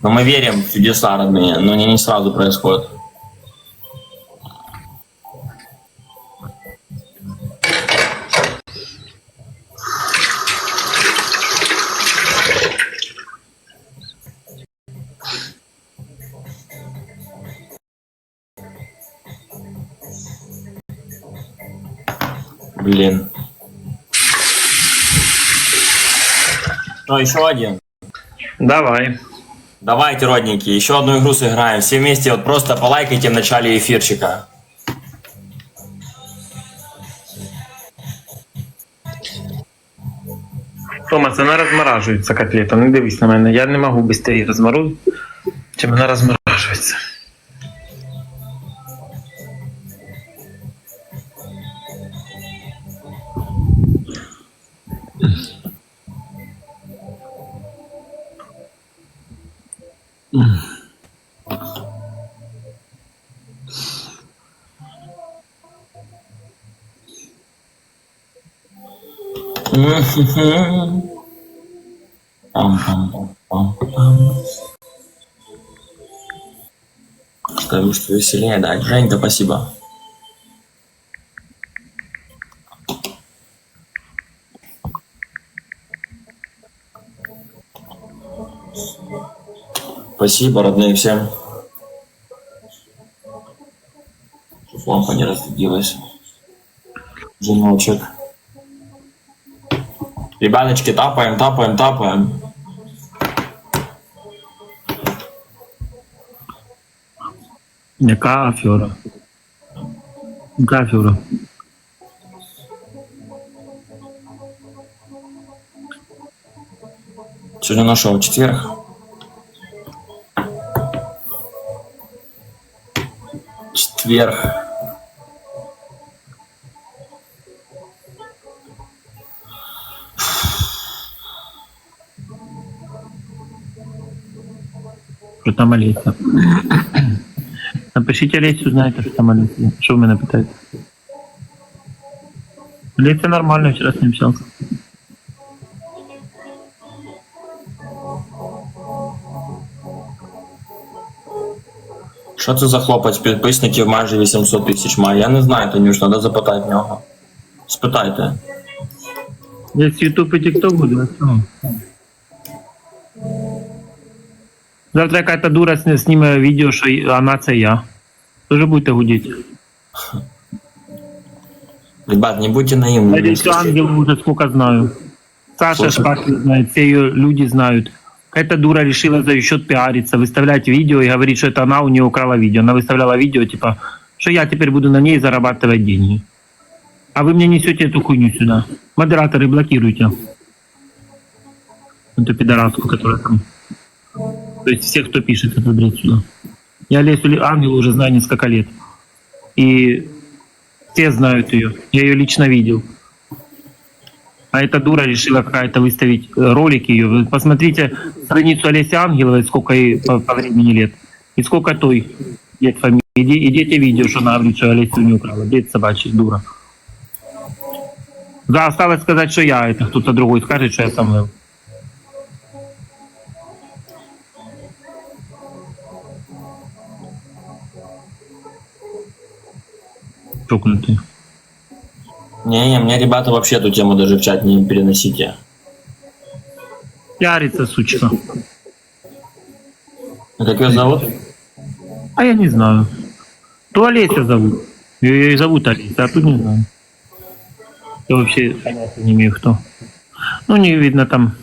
Но мы верим в чудеса, родные, но они не сразу происходят. Блин. Ну, еще один. Давай. Давайте, родненькие, еще одну игру сыграем. Все вместе вот просто полайкайте в начале эфирчика. Томас, вона розморажується котлета. Не дивись на мене. Я не можу швидше розморозити, чим вона розморажується. Скажу, что веселее, да. Женька, спасибо. Спасибо, родные, всем. Чтоб лампа не разрядилась. Женочек. Ребяточки, тапаем, тапаем, тапаем. Яка афера? Яка афера? Сегодня нашел четверг. Четверг. Що там Олеся? Напишіть Олесю, знаєте, що там Олеся. Що ви мене питаєте? Олеся нормально, вчора з ним общався. Що це за хлопець підписників майже 800 тисяч має? Я не знаю, Танюш, треба запитати в нього. Спитайте. Десь Ютуб і Тікток буде, а чого? Завтра якась дура сніме відео, що вона це я. Тоже будете гудіти. Ребят, не будьте наивными. Ларису Ангелу уже сколько знаю. Саша Шпаклин знает, все ее люди знают. Какая-то дура решила за ее счет пиариться, выставлять видео и говорить, что это она у нее украла видео. Она выставляла видео, типа, что я теперь буду на ней зарабатывать деньги. А вы мне несете эту хуйню сюда. Модераторы, блокируйте. Эту пидораску, которая там. То есть всех, кто пишет, это бред сюда. Я Лесю Ангелу уже знаю несколько лет. И все знают ее. Я ее лично видел. А эта дура решила какая-то выставить ролики ее. Вы посмотрите страницу Олеси Ангеловой, сколько ей по времени лет. И сколько той лет фамилии. Идите видео, что она говорит, что Олесю не украла. Бред собачий, дура. Да, осталось сказать, что я, это кто-то другой скажет, что я Самвел. Чокнутый. Не, мне ребята вообще эту тему даже в чат не переносите. Пиарится, сучка. А как ее зовут? А я не знаю. То Олеся зовут. Ее и зовут Олеся, а тут не знаю. Я вообще понятия не имею, кто. Ну, не видно там.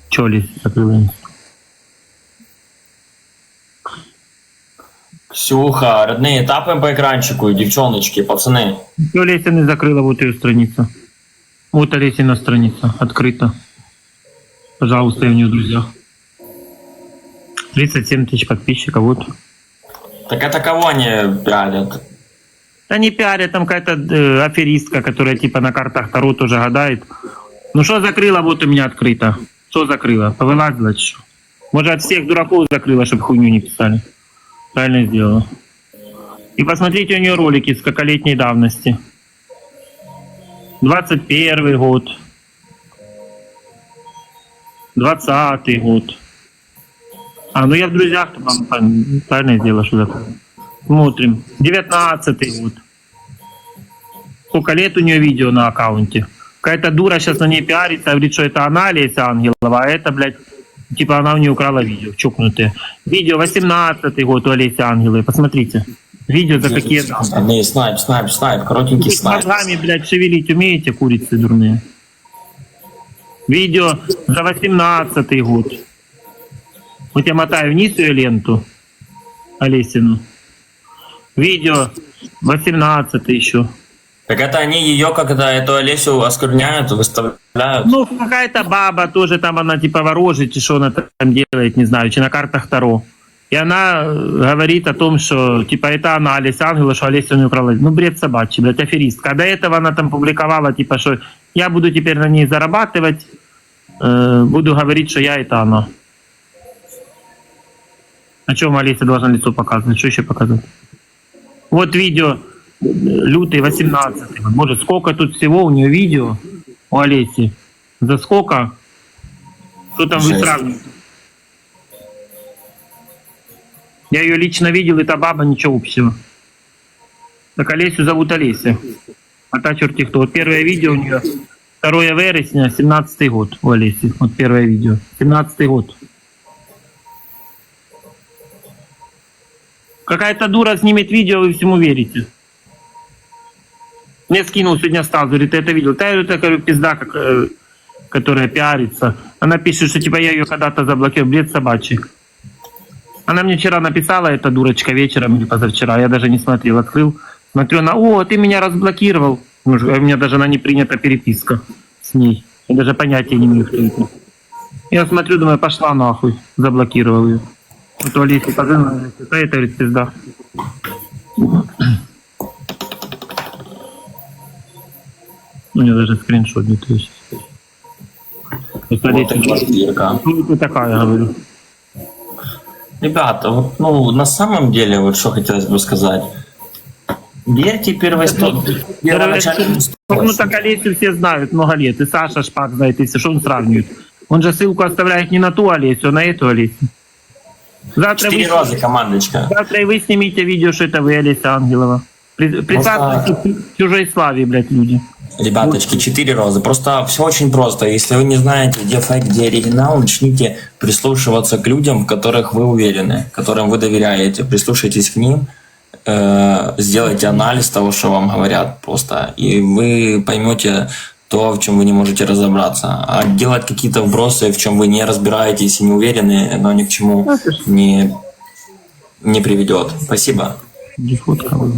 Че Олеся закрыла? Ксюха, родные, тапаем по экранчику, девчоночки, пацаны. Че Олеся не закрыла, вот ее страница. Вот Олесина страница, открыта. Пожалуйста, я у нее в друзьях. 37 тысяч подписчиков, вот. Так это кого они пиарят? Да не пиарят, там какая-то аферистка, которая типа на картах Таро тоже гадает. Ну что закрыла, вот у меня открыто. Что закрыла? Повылазила, что? Может, от всех дураков закрыла, чтобы хуйню не писали. Правильно сделала. И посмотрите у нее ролики с скольколетней давности. 21 год. 20-й год. А, ну я в друзьях, правильно сделал, что такое. Смотрим. 19-й год. Сколько лет у нее видео на аккаунте. Какая-то дура сейчас на ней пиарится, говорит, что это она, Олеся Ангелова, а это, блядь, типа она у нее украла видео, чокнутые. Видео 18-й год у Олеси Ангеловой, посмотрите. Видео за какие данные. Не, снайп, коротенький Вы снайп. мозгами, блядь, шевелить умеете, курицы дурные? Видео за 18-й год. Вот я мотаю вниз ее ленту, Олесину. Видео 18-й еще. Так это они ее, как-то эту Олесю оскверняют, выставляют. Ну, какая-то баба тоже там, она типа ворожит, и что она там делает, не знаю, чи на картах Таро. И она говорит о том, что типа это она, Олеся Ангела, что Олеся у нее украла. Ну, бред собачий, блядь, аферистка. До этого она там публиковала, типа, что я буду теперь на ней зарабатывать, буду говорить, что я это она. А чем Олеся должна лицо показывать? Что еще показывать? Вот видео, лютый 18-й. Боже, сколько тут всего у нее видео у Олеси. За сколько? Что там вы Жесть. сравниваете? Я ее лично видел, эта баба ничего общего. Так Олесю зовут Олеся. А та черти кто. Вот первое видео у нее 2 вересня, 17-й год у Олеси. Вот первое видео. 17-й год. Какая-то дура снимет видео, вы всему верите. Мне скинул сегодня Стас, говорит, ты это видел? Да, это, говорю, пизда, которая пиарится. Она пишет, что типа я ее когда-то заблокировал. Бред собачий. Она мне вчера написала, эта дурочка, вечером или позавчера. Я даже не смотрел, открыл. Смотрю, она, о, ты меня разблокировал. У меня даже она не принята переписка с ней. Я даже понятия не имею, кто это. Я смотрю, думаю, пошла нахуй. Заблокировал ее. Вот у Олеси позвонила, это, говорит, пизда. У меня даже скриншот не то есть. Вот Вот и квартирка. ну, ты такая, говорю. Ребята, вот, ну, на самом деле, вот что хотелось бы сказать. Верьте первоначальным Ну так Олесю все знают много лет. И Саша Шпак знает, если что он сравнивает. Он же ссылку оставляет не на ту Олесю, а на эту Олесю. Завтра 4 раза, командочка. завтра и вы снимите видео, что это вы, Олеся Ангелова. Представьте чужой славе, блядь, люди. Ребяточки, 4 раза. Просто все очень просто. Если вы не знаете, где фейк, где оригинал, начните прислушиваться к людям, в которых вы уверены, которым вы доверяете. Прислушайтесь к ним, сделайте анализ того, что вам говорят просто, и вы поймете то, в чем вы не можете разобраться. А делать какие-то вбросы, в чем вы не разбираетесь и не уверены, но ни к чему не приведет. Спасибо. Где фотка была?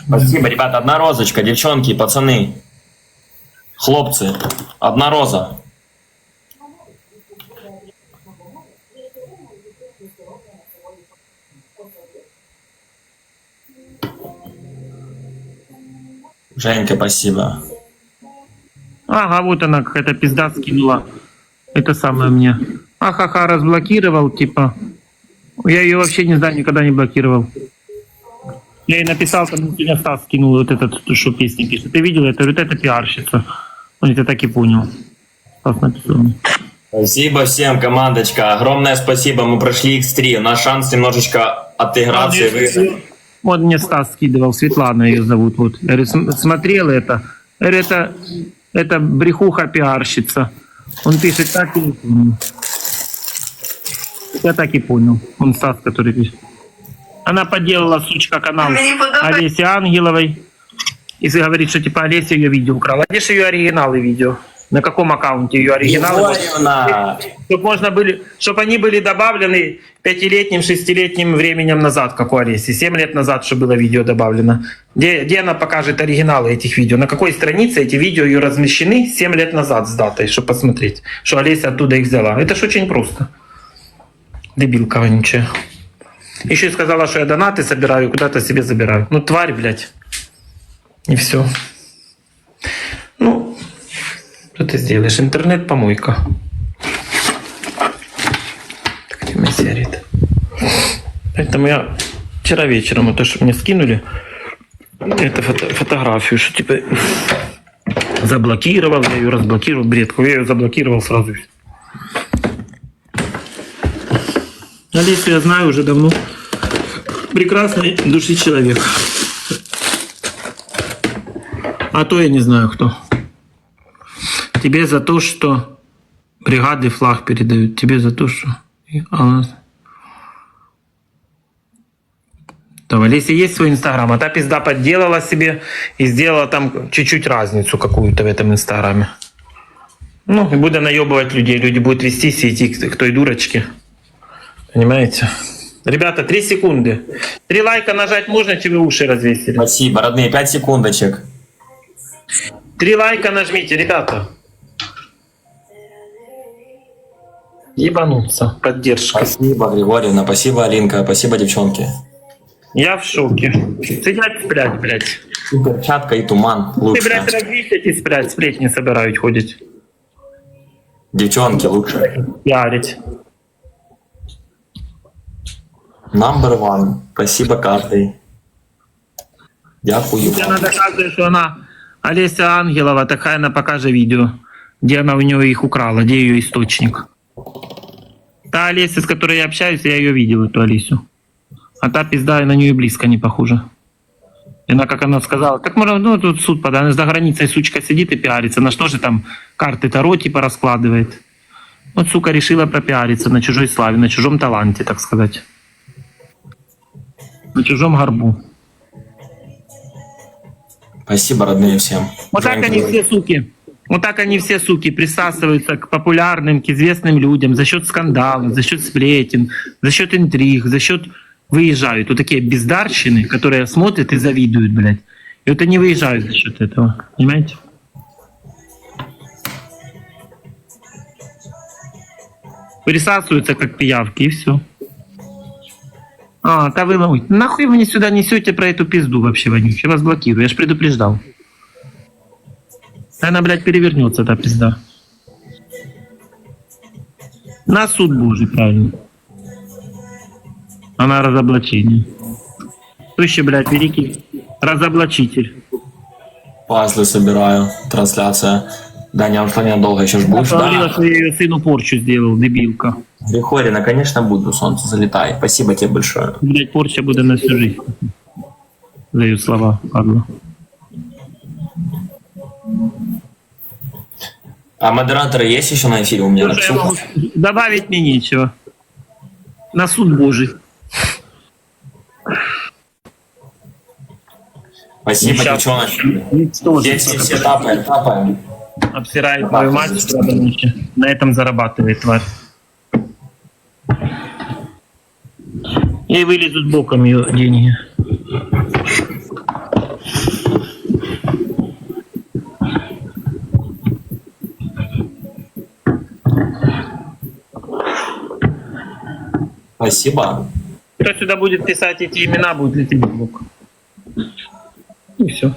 Спасибо, ребята. 1 розочка, девчонки, пацаны, хлопцы. 1 роза. Женька, спасибо. Ага, вот она, какая-то пизда скинула. Это самое мне. Ахаха, разблокировал, типа. Я ее вообще не знаю, никогда не блокировал. Я ей написал, там сегодня Стас скинул вот этот, что песни пишет. Ты видел это? Говорит, это пиарщица. Он это так и понял. Стас написал. Спасибо всем, командочка. Огромное спасибо. Мы прошли X3. Наш шанс немножечко отыграться и выиграть. Вот мне Стас скидывал, Светлана ее зовут. Вот. Я говорю, смотрел это. Я говорю, это брехуха пиарщица. Он пишет так и... Я так и понял. Он Стас, который пишет. Она подделала, сучка, канал Олеси Ангеловой. И говорит, что типа Олеся ее видео украла. Где же ее оригиналы видео? На каком аккаунте ее оригиналы? Чтобы они были добавлены 5-летним, 6-летним временем назад, как у Олеси. 7 лет назад, что было видео добавлено. Где она покажет оригиналы этих видео? На какой странице эти видео ее размещены 7 лет назад с датой, чтобы посмотреть, что Олеся оттуда их взяла. Это ж очень просто. Дебилка вонючая. Еще и сказала, что я донаты собираю, куда-то себе забираю. Ну, тварь, блядь. И все. Ну, что ты сделаешь? Интернет-помойка. Так, где моя сигарета? Поэтому я вчера вечером, вот то, что мне скинули, эту фотографию, что типа заблокировал, я ее разблокировал, бред, я ее заблокировал сразу. Олесю я знаю уже давно. Прекрасной души человек. А то я не знаю кто. Тебе за то, что бригады флаг передают. Тебе за то, что... А у нас... То в Олесе есть свой инстаграм, а та пизда подделала себе и сделала там чуть-чуть разницу какую-то в этом инстаграме. Ну, и будет наебывать людей. Люди будут вестись и идти к той дурочке. Понимаете? Ребята, 3 секунды. 3 лайка нажать можно, чи вы уши развесили? Спасибо, родные, 5 секундочек. 3 лайка нажмите, ребята. Ебануться. Поддержка. Спасибо, Григорьевна, спасибо, Алинка, спасибо, девчонки. Я в шоке. Сидять, сплять, блядь. И перчатка, и туман Ты, лучше. блядь, развесить и сплять. Сплетни собирают ходить. Девчонки лучше. Пиарить. Number one. Спасибо каждый. Дякую. Она доказывает, что она Олеся Ангелова, такая она покажет видео, где она у нее их украла, где ее источник. Та Олеся, с которой я общаюсь, я ее видел, эту Олесю. А та пизда, и на нее и близко не похожа. И она, как она сказала, как можно, ну тут суд подан, за границей сучка сидит и пиарится, на что же там карты Таро типа раскладывает. Вот, сука, решила пропиариться на чужой славе, на чужом таланте, так сказать. На чужом горбу. Спасибо, родные, всем. Вот так они все, суки. Вот так они все, суки, присасываются к популярным, к известным людям за счет скандалов, за счет сплетен, за счет интриг, за счет выезжают. Вот такие бездарщины, которые смотрят и завидуют, блядь. И вот они выезжают за счет этого. Понимаете? Присасываются как пиявки, и все. А, да вы нахуй вы мне сюда несете про эту пизду вообще, вонючую? Я вас блокирую, я ж предупреждал. Она, блядь, перевернется, та пизда. На суд Божий, правильно. Она разоблачение. Кто еще, блядь, великий разоблачитель. Пазлы собираю. Трансляция. Даня, что недолго еще ж будешь? Говорила, Да. что я ее сыну порчу сделал, дебилка. Григорьевна, конечно, буду. Солнце залетай. Спасибо тебе большое. Блядь, порча будет на всю жизнь. За ее слова, падла. А модераторы есть еще на эфире у меня? Слушай, я могу... Добавить мне нечего. На суд Божий. Спасибо, Сейчас. девчоночки. Все тапаем, тапаем. Обсирает мою мать, на этом зарабатывает тварь. И вылезут боком ее деньги. Спасибо. Кто сюда будет писать эти имена, будет лететь в бок. И все.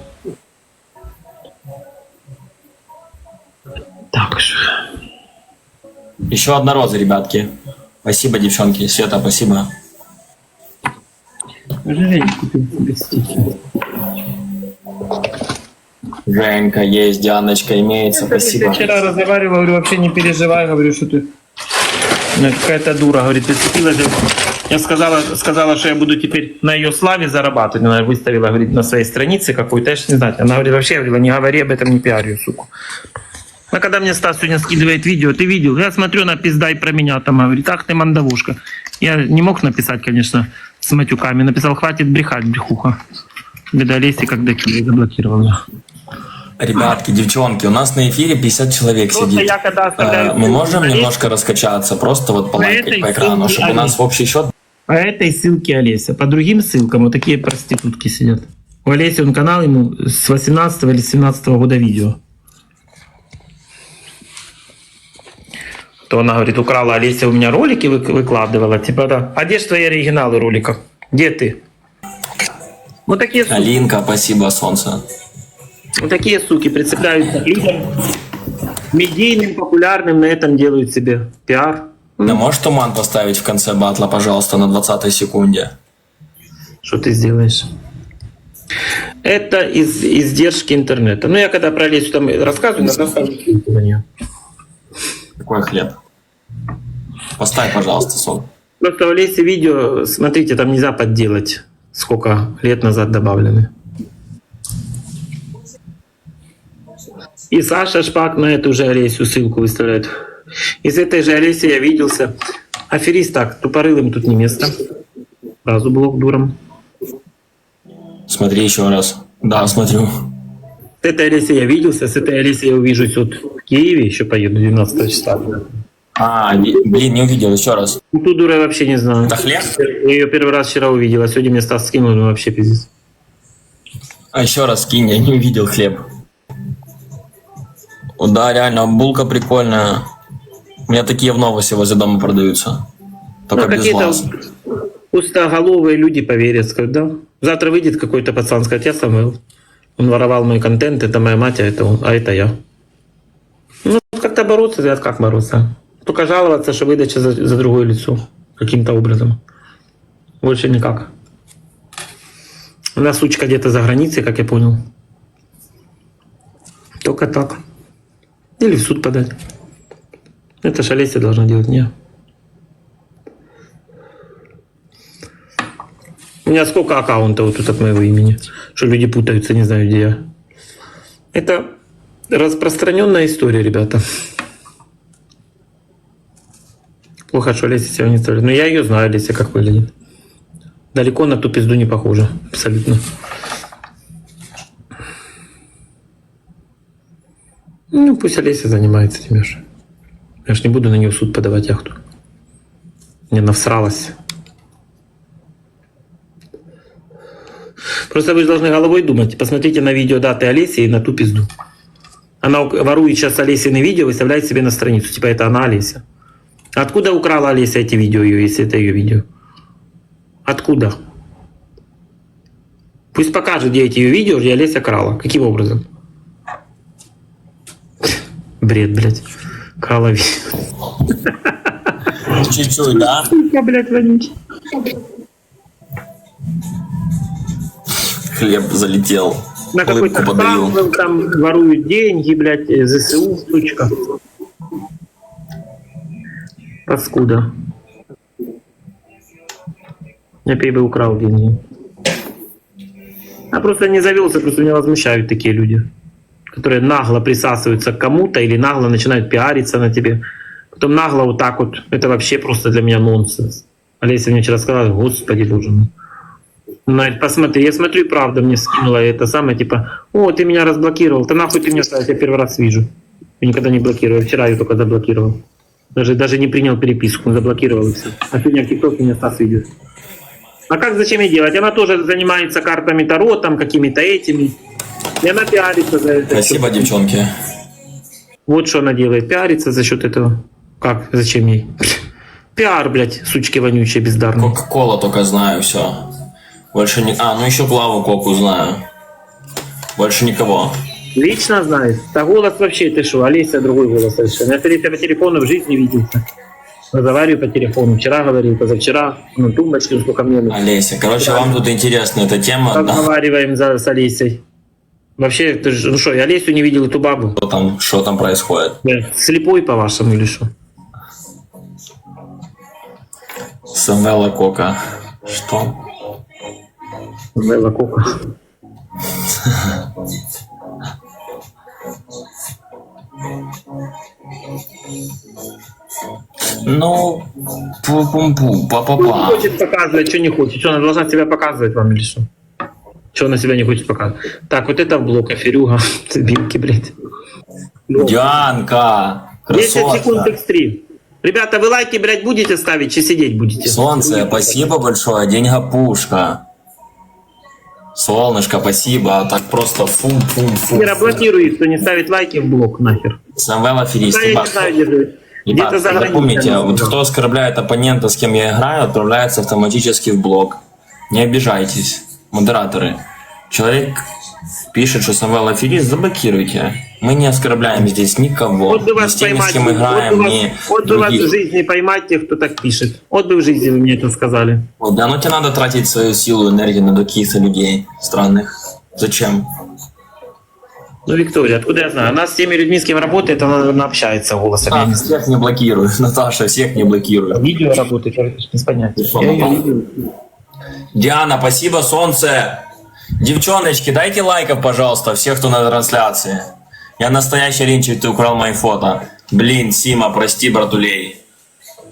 Так же. Еще одна роза, ребятки. Спасибо, девчонки. Света, спасибо. Жалею, купил себе стихи. Женька есть, Дианочка имеется. Я Спасибо. вчера разговаривал, говорю, вообще не переживай, говорю, что ты какая-то дура, говорит, прицепила же. Я сказала, что я буду теперь на ее славе зарабатывать. Она выставила, говорит, на своей странице какой-то, я же не знаю. Она говорит, вообще, я говорила, не говори об этом, не пиарь ее, суку. А когда мне Стас сегодня скидывает видео, ты видел? Я смотрю на пизда и про меня там, говорит, ах ты мандавушка. Я не мог написать, конечно, с матюками. Написал, хватит брехать, брехуха. Беда Олеси, когда Киев заблокировал ее. Ребятки, девчонки, у нас на эфире 50 человек Просто сидит. я когда оставляю Мы можем Олесе, немножко раскачаться, просто вот полайкать этой по экрану, ссылке чтобы у нас в общий счет... По этой ссылке Олеся. По другим ссылкам вот такие проститутки сидят. У Олеси он канал ему с 18 или 17 года видео. То она говорит, украла Олеся у меня ролики выкладывала. Типа, да. А где же твои оригиналы роликов? Где ты? Вот такие суки. Алинка, спасибо, солнце. Вот такие суки прицепляются к людям медийным, популярным, на этом делают себе пиар. Ты можешь туман поставить в конце батла, пожалуйста, на 20-й секунде? Что ты сделаешь? Это издержки интернета. Ну, я когда про Лесю там рассказываю, иногда ставлю ссылку на нее. Какой хлеб? Поставь, пожалуйста, сон. Просто в Лесе видео, смотрите, там нельзя подделать, сколько лет назад добавлены. И Саша Шпак на эту же Олесю ссылку выставляет. Из этой же Олеси я виделся. Аферист так, тупорылым тут не место. Сразу блок дуром. Смотри еще раз. Да, смотрю. С этой Олесей я виделся, с этой Олесей я увижусь вот в Киеве, еще поеду 12 числа. Блин, не увидел, еще раз. Ту дуру я вообще не знаю. Это хлеб? Я ее первый раз вчера увидел, а сегодня мне Стас скинул, ну вообще пиздец. А еще раз кинь, я не увидел хлеб. О, да, реально, булка прикольная. У меня такие в Новосе возле дома продаются. Только Ну, без какие-то глаз. пустоголовые люди поверят, скажут, да? Завтра выйдет какой-то пацан, скажет, я Самвел. Он воровал мой контент, это моя мать, а это он, а это я. Ну, как-то бороться, говорят, как бороться? Только жаловаться, что выдача за другое лицо каким-то образом. Больше никак. Она сучка где-то за границей, как я понял. Только так. Или в суд подать. Это ж Олеся должна делать, не. У меня сколько аккаунтов вот тут от моего имени, что люди путаются, не знаю, где я. Это распространенная история, ребята. Плохо, что Олеся себя не ставит. Но я ее знаю, Олеся, как выглядит. Далеко на ту пизду не похожа. Абсолютно. Ну, пусть Олеся занимается этим. Я ж не буду на нее в суд подавать яхту. Мне навсралась. Просто вы же должны головой думать. Посмотрите на видео даты Олеси и на ту пизду. Она ворует сейчас Олесины видео, выставляет себе на страницу. Типа это она Олеся. Откуда украла Олеся эти видео, если это ее видео? Откуда? Пусть покажет, где эти ее видео, где Олеся крала. Каким образом? Бред, блядь. Крала видео. Чуть-чуть, да? Блядь, вонючий. Хлеб залетел. На какой-то Улыбку подарил. Самвел там воруют деньги, блядь, ЗСУ, сучка. Паскуда. Я бы украл деньги. Я просто не завелся, просто меня возмущают такие люди, которые нагло присасываются к кому-то или нагло начинают пиариться на тебе. Потом нагло вот так вот. Это вообще просто для меня нонсенс. Олеся мне вчера сказала, господи, боже мой. Надь, посмотри, я смотрю, и правда мне скинула это самое, типа, о, ты меня разблокировал, да нахуй ты меня ставишь, я первый раз вижу. Я никогда не блокирую, вчера ее только заблокировал. Даже не принял переписку, заблокировал и все. А сегодня в ТикТоке меня Стас видит. А как, зачем ей делать? Она тоже занимается картами Таро, там, какими-то этими. И она пиарится за это. Спасибо, девчонки. Вот что она делает, пиарится за счет этого. Как, зачем ей? Пиар, блядь, сучки вонючие, бездарные. Кока-кола только знаю, все. Больше не... ну еще Клаву Коку знаю. Больше никого. Лично знаю. Да голос вообще, ты что, Олеся другой голос совершенно. Я с Олесей по телефону в жизни виделся. Разговариваю по телефону. Вчера говорил, позавчера. Ну, тумбочки, сколько мне... Олеся, короче, вам тут интересна эта тема, да? Разговариваем с Олесей. Вообще, ты же, ну что, я Олесю не видел, эту бабу. Что там происходит? Слепой, по-вашему, или что? Самвела Кока. Что? Самвела Кока. Ну, пу-пум-пу, па-па-па. Не хочет показывать, что не хочет. Что, она должна себя показывать вам или что? Что она себя не хочет показывать? Так, вот это в блок, аферюга. Вилки, блядь. Дианка, 10 секунд красотка. экстрим. Ребята, вы лайки, блядь, будете ставить, чи сидеть будете? Солнце, спасибо большое, деньга пушка. Солнышко, спасибо, так просто фум-фум-фум. Ира, блокируй их, кто не ставит лайки в блок, нахер. Самвел аферист. Да, я не знаю, где же. Где-то за границей. Запомните, вот кто оскорбляет оппонента, с кем я играю, отправляется автоматически в блок. Не обижайтесь, модераторы. Человек пишет, что Самвел аферист, заблокируйте. Мы не оскорбляем здесь никого. Вот бы Ни вас с теми, с поймать, кем играем, ни вот бы вас в других. жизни поймать тех, кто так пишет. Вот бы в жизни вы мне это сказали. Вот, да, ну тебе надо тратить свою силу, энергию на каких-то людей странных. Зачем? Ну, Виктория, откуда я знаю? Она с теми людьми, с кем работает, она, наверное, общается голосом. Я А, не знаю. всех не блокирую, Наташа, всех не блокирую. Видео работает, я без понятия. Я её видел. Диана, спасибо, солнце. Девчоночки, дайте лайков, пожалуйста, всех, кто на трансляции. Я настоящий Линчик, ты украл мои фото. Блин, Сима, прости, братулей.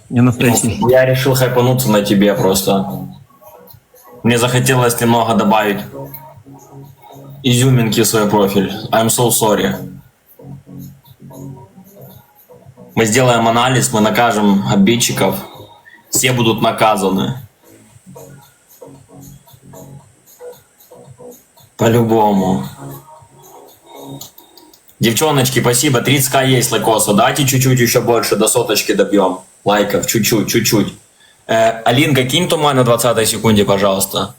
Я настоящий. Я решил хайпануться на тебе просто. Мне захотелось немного добавить изюминки в свой профиль. I'm so sorry. Мы сделаем анализ, мы накажем обидчиков. Все будут наказаны. По-любому. Девчоночки, спасибо. 30к есть лайкоса. Давайте чуть-чуть еще больше, до соточки добьем. Лайков, чуть-чуть. Алинка, кинь туман на 20 секунде, пожалуйста.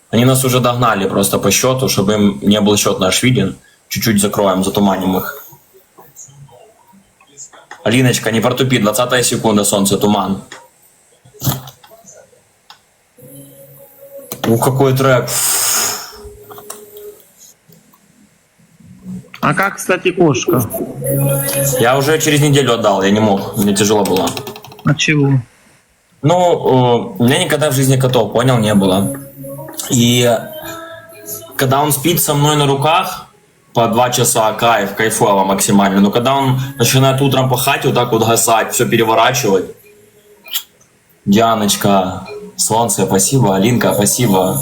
Они нас уже догнали просто по счету, чтобы им не был счет наш виден. Чуть-чуть закроем, затуманим их. Алиночка, не протупи, 20 секунда, солнце, туман. Ух, какой трек. А как, кстати, кошка? Я уже через неделю отдал, я не мог, мне тяжело было. От чего? Ну, у меня никогда в жизни котов, понял, не было. И когда он спит со мной на руках по 2 часа, кайфово максимально. Но когда он начинает утром пахать, вот так вот гасать, все переворачивать. Дианочка, солнце, спасибо. Алинка, спасибо.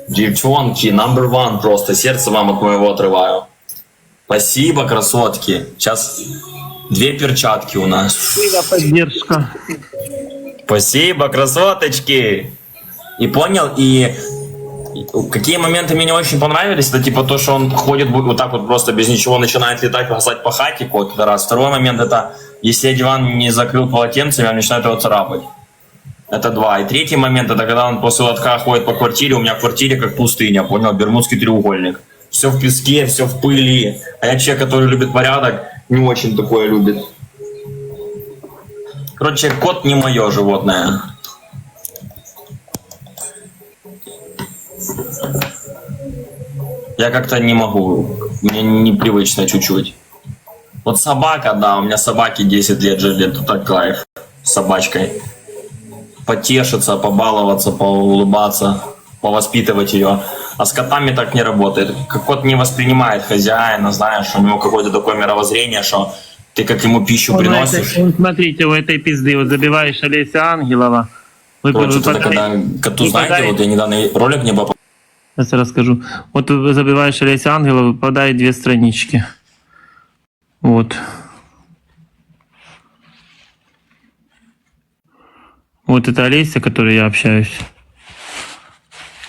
Девчонки, number one просто. Сердце вам от моего отрываю. Спасибо, красотки. Сейчас 2 перчатки у нас. Спасибо, поддержка. Спасибо, красоточки. И понял, и какие моменты мне не очень понравились, это типа то, что он ходит вот так вот просто без ничего, начинает летать, гасать по хате, вот раз. Второй момент это, если я диван не закрыл полотенцем, я начинаю его царапать. Это 2. И третий момент, это когда он после лотка ходит по квартире, у меня в квартире как пустыня, понял, бермудский треугольник. Все в песке, все в пыли. А я человек, который любит порядок, не очень такое любит. Короче, кот не мое животное. Я как-то не могу. Мне непривычно чуть-чуть. Вот собака, да, у меня собаке 10 лет жили, это так кайф. С собачкой. Потешиться, побаловаться, поулыбаться, повоспитывать ее. А с котами так не работает. Кот не воспринимает хозяина, знаешь, у него какое-то такое мировоззрение, что ты как ему пищу приносишь. Смотрите, у этой пизды вот забиваешь Олеся Ангелова. Короче, тогда, когда коту, знаете, вот я недавно ролик не попал. Сейчас расскажу. Вот ты забиваешь Олеся Ангелова, выпадает 2 странички. Вот. Вот это Олеся, с которой я общаюсь.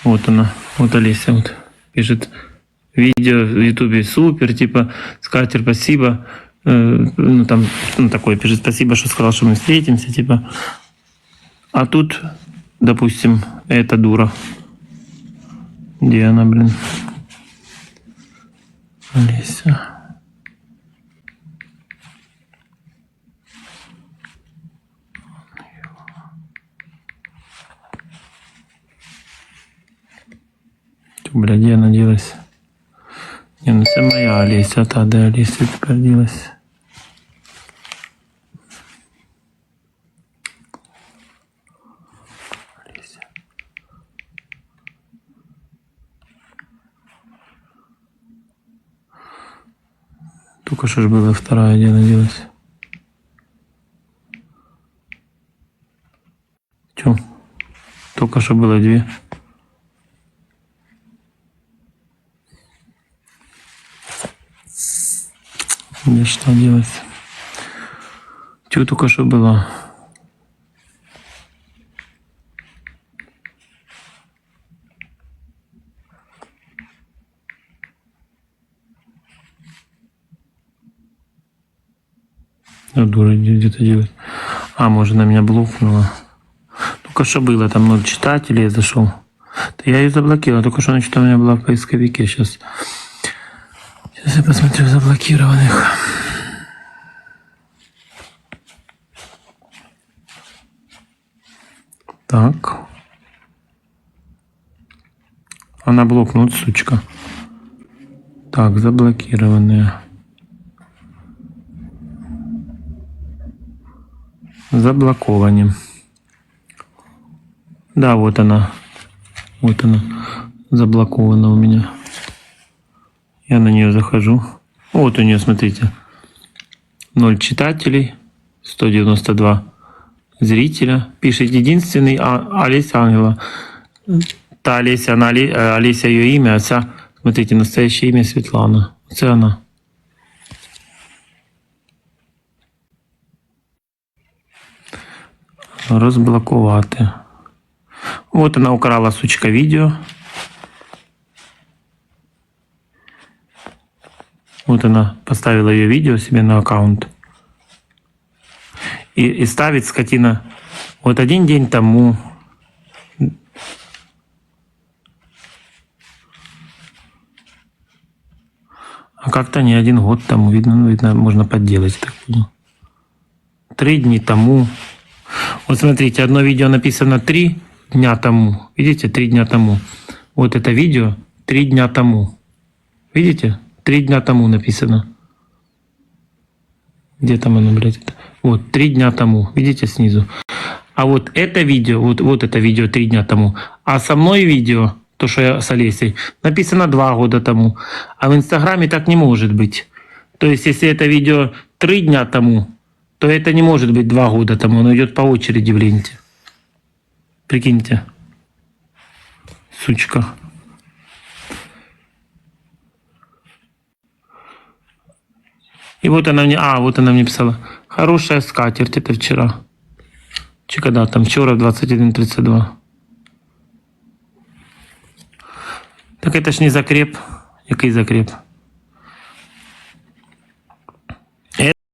Вот она. Вот Олеся вот пишет. Видео в Ютубе супер, типа, Скатер, спасибо. Ну, там, ну, такое пишет, спасибо, что сказал, что мы встретимся, типа. А тут, допустим, эта дура. Где она, блин? Олеся. Бля, где она делась? Не, ну це моя Олеся, та де Олеся тепер ділась. Олеся. Только что ж была вторая, где она делась? Чё? Только что было 2. Где что делать? Чего только что было? Ну, дура, где-то делать. А, может, на меня блокнула. Только что было, там 0 читателей, я зашел. Да я ее заблокировал, только что она что-то у меня была в поисковике. Сейчас я посмотрю заблокированных. Так. Она блокнут, сучка. Так, заблокированные. Заблоковані. Да, вот она. Вот она. Заблокована у меня. Я на нее захожу. Вот у нее, смотрите. 0 читателей. 192 зрителя. Пишет единственный Олеся Ангела. Та Олеся, она Олеся ее имя, а ця, смотрите, настоящее имя Светлана. Це она. Розблокувати. Вот она украла, сучка, видео. Вот она поставила ее видео себе на аккаунт. И ставит, скотина, вот 1 день тому. А как-то не 1 год тому. Видно, можно подделать. Так понял. 3 дня тому. Вот смотрите, одно видео написано 3 дня тому. Видите, 3 дня тому. Вот это видео 3 дня тому. Видите? 3 дня тому написано. Где там оно, блядь? Вот, 3 дня тому. Видите снизу? А вот это видео, вот это видео 3 дня тому. А со мной видео, то, что я с Олесей, написано 2 года тому. А в Инстаграме так не может быть. То есть, если это видео 3 дня тому, то это не может быть 2 года тому. Оно идет по очереди в ленте. Прикиньте. Сучка. И вот она мне писала. Хорошая скатерть, это вчера. Чи когда там? Вчера в 21:32. Так это ж не закреп. Який закреп?